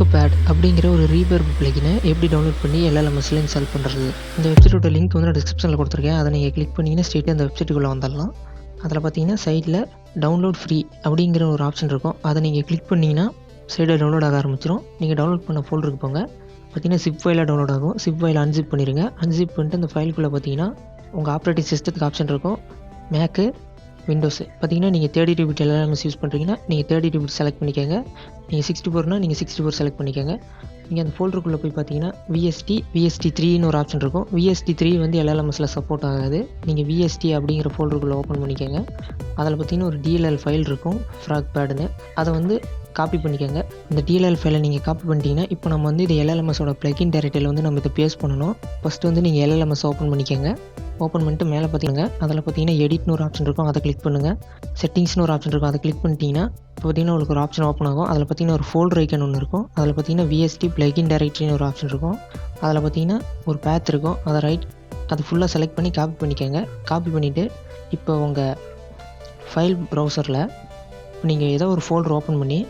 FogPad அப்படிங்கிற ஒரு ரீவெர்ப் பிளகினை எப்படி டவுன்லோட் பண்ணி LLMSல இன்ஸ்டால் பண்ணுறது. இந்த வெப்சைட்டோட லிங்க் வந்து நான் டிஸ்கிரிப்ஷனில் கொடுத்துருக்கேன். அதை நீங்கள் கிளிக் பண்ணிங்கன்னா ஸ்ட்ரெயிட்டாக அந்த வெப்சைட்டுக்குள்ளே வந்துடலாம். அதில் பார்த்தீங்கன்னா சைடில் டவுன்லோட் ஃப்ரீ அப்படிங்கிற ஒரு ஆப்ஷன் இருக்கும். அதை நீங்கள் கிளிக் பண்ணிங்கன்னா சைடில் டவுன்லோட் ஆக ஆரம்பிச்சிடும். நீங்கள் டவுன்லோட் பண்ண ஃபோல்டருக்கு போங்க. பார்த்தீங்கன்னா zip ஃபைலாக டவுன்லோட் ஆகும். zip ஃபைலை அன்சிப் பண்ணிடுங்க. அன்சிப் பண்ணிட்டு அந்த ஃபைலுக்குள்ளே பார்த்தீங்கன்னா உங்கள் ஆப்ரேட்டிங் சிஸ்டத்துக்கு ஆப்ஷன் இருக்கும். மேக்கு, விண்டோஸு. பார்த்தீங்கன்னா நீங்கள் 32 பிட் LLMS யூஸ் பண்ணுறீங்கன்னா நீங்கள் 32 பிட் செலக்ட் பண்ணிக்கோங்க. நீங்கள் 64னா நீங்கள் 64 செலக்ட் பண்ணிக்கோங்க. நீங்கள் அந்த ஃபோல்டருக்குள்ளே போய் பார்த்தீங்கன்னா VST3ன்னு ஒரு ஆப்ஷன் இருக்கும். VST3 வந்து LLMSல சப்போர்ட் ஆகாது. நீங்கள் VST அப்படிங்கிற ஃபோல்டருக்குள்ளே ஓப்பன் பண்ணிக்கோங்க. அதில் பார்த்தீங்கன்னா ஒரு DLL ஃபைல் இருக்கும், FogPadன்னு. அதை வந்து காப்பி பண்ணிக்கோங்க. இந்த DLL ஃபைலை நீங்கள் காப்பி பண்ணிட்டீங்கன்னா இப்போ நம்ம வந்து இது LLMSோட பிளகின் டைரக்டரியில் வந்து நம்ம இதை பேஸ்ட் பண்ணணும். ஃபஸ்ட்டு வந்து நீங்கள் LLMS ஓப்பன் பண்ணிக்கோங்க. ஓப்பன் பண்ணிட்டு மேலே பார்த்தீங்கன்னா அதில் பார்த்தீங்கன்னா எடிட்னு ஒரு ஆப்ஷன் இருக்கும், அதை கிளிக் பண்ணுங்கள். செட்டிங்ஸ்னு ஒரு ஆப்ஷன் இருக்கும், அதை கிளிக் பண்ணிட்டீங்கன்னா இப்போ பார்த்தீங்கன்னா உங்களுக்கு ஒரு ஆப்ஷன் ஓப்பன் ஆகும். அதில் பார்த்தீங்கன்னா ஒரு ஃபோல்டர் ஐக்கன் ஒன்று இருக்கும். அதில் பார்த்தீங்கன்னா VST பிளகின் டைரக்டரின்னு ஒரு ஆப்ஷன் இருக்கும். அதில் பார்த்தீங்கன்னா ஒரு பேத் இருக்கும், அதை ஃபுல்லாக செலக்ட் பண்ணி காப்பி பண்ணிக்கோங்க. காப்பி பண்ணிவிட்டு இப்போ உங்கள் ஃபைல் ப்ரௌசரில் நீங்கள் ஏதோ ஒரு ஃபோல்டர் ஓப்பன் பண்ணி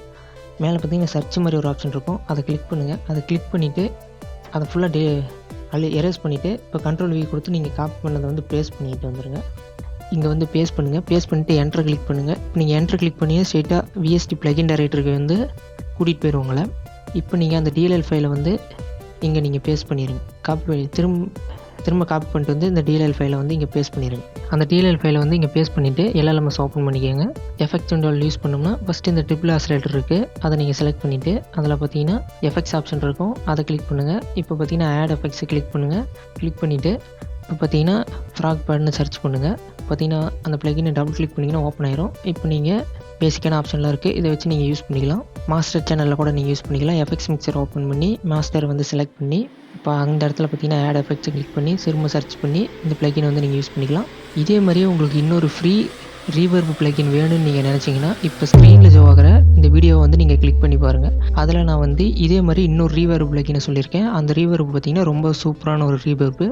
மேலே பார்த்தீங்கன்னா சர்ச் மாதிரி ஒரு ஆப்ஷன் இருக்கும், அதை கிளிக் பண்ணுங்கள். அதை கிளிக் பண்ணிவிட்டு அதை ஃபுல்லாக எரேஸ் பண்ணிவிட்டு இப்போ Ctrl+V கொடுத்து நீங்கள் காப்பி பண்ணதை வந்து பேஸ்ட் பண்ணிட்டு வந்துடுங்க. இங்கே வந்து பேஸ்ட் பண்ணுங்கள். பேஸ்ட் பண்ணிவிட்டு என்ட்ரு கிளிக் பண்ணுங்கள். இப்போ நீங்கள் என்ட்ரு கிளிக் பண்ணி ஸ்ட்ரெயிட்டாக VST பிளகின் டைரக்டருக்கு வந்து கூட்டிகிட்டு போயிடுவாங்களே. இப்போ நீங்கள் அந்த DLL ஃபைலை வந்து இங்கே நீங்கள் பேஸ்ட் பண்ணிடுங்க. காப்பி பண்ணி திரும்ப காப்பி பண்ணிட்டு வந்து இந்த DLL ஃபைலை வந்து இங்கே பேஸ்ட் பண்ணிடுங்க. அந்த DLL ஃபைலை வந்து இங்கே பேஸ்ட் பண்ணிவிட்டு LLMS ஓப்பன் பண்ணிக்கோங்க. எஃபெக்ட்ஸ் விண்டோவில் யூஸ் பண்ணோம்னா ஃபஸ்ட்டு இந்த ட்ரிபிள் ஆசிலேட்டர் இருக்குது, அதை நீங்கள் செலக்ட் பண்ணிவிட்டு அதில் பார்த்தீங்கன்னா எஃபெக்ட்ஸ் ஆப்ஷன் இருக்கும், அதை கிளிக் பண்ணுங்கள். இப்போ பார்த்தீங்கன்னா ஆட் எஃபெக்ட்ஸை கிளிக் பண்ணுங்கள். கிளிக் பண்ணிவிட்டு இப்போ பார்த்தீங்கன்னா FogPadன்னு சர்ச் பண்ணுங்கள். பார்த்தீங்கன்னா அந்த பிளகினை டபுள் கிளிக் பண்ணிங்கன்னா ஓப்பன் ஆயிரும். இப்போ நீங்கள் பேசிக்கான ஆப்ஷன்லாம் இருக்குது, இதை வச்சு நீங்கள் யூஸ் பண்ணிக்கலாம். மாஸ்டர் சேனலில் கூட நீங்கள் யூஸ் பண்ணிக்கலாம். எஃபெக்ட்ஸ் மிக்சர் ஓப்பன் பண்ணி மாஸ்டர் வந்து செலக்ட் பண்ணி இப்போ அந்த இடத்துல பார்த்தீங்கன்னா ஆட் எஃபெக்ட்ஸை கிளிக் பண்ணி திரும்ப சர்ச் பண்ணி இந்த பிளகினை வந்து நீங்கள் யூஸ் பண்ணிக்கலாம். இதே மாதிரியே உங்களுக்கு இன்னொரு ஃப்ரீ ரீவெர்ப் பிளகின் வேணும்னு நீங்கள் நினச்சிங்கன்னா இப்போ ஸ்க்ரீனில் ஷோ ஆகிற இந்த வீடியோவை வந்து நீங்கள் கிளிக் பண்ணி பாருங்கள். அதில் நான் வந்து இதே மாதிரி இன்னொரு ரீவெர்ப் பிளகினை சொல்லியிருக்கேன். அந்த ரீவெர்ப் பார்த்தீங்கன்னா ரொம்ப சூப்பரான ஒரு ரீவெர்ப்பு.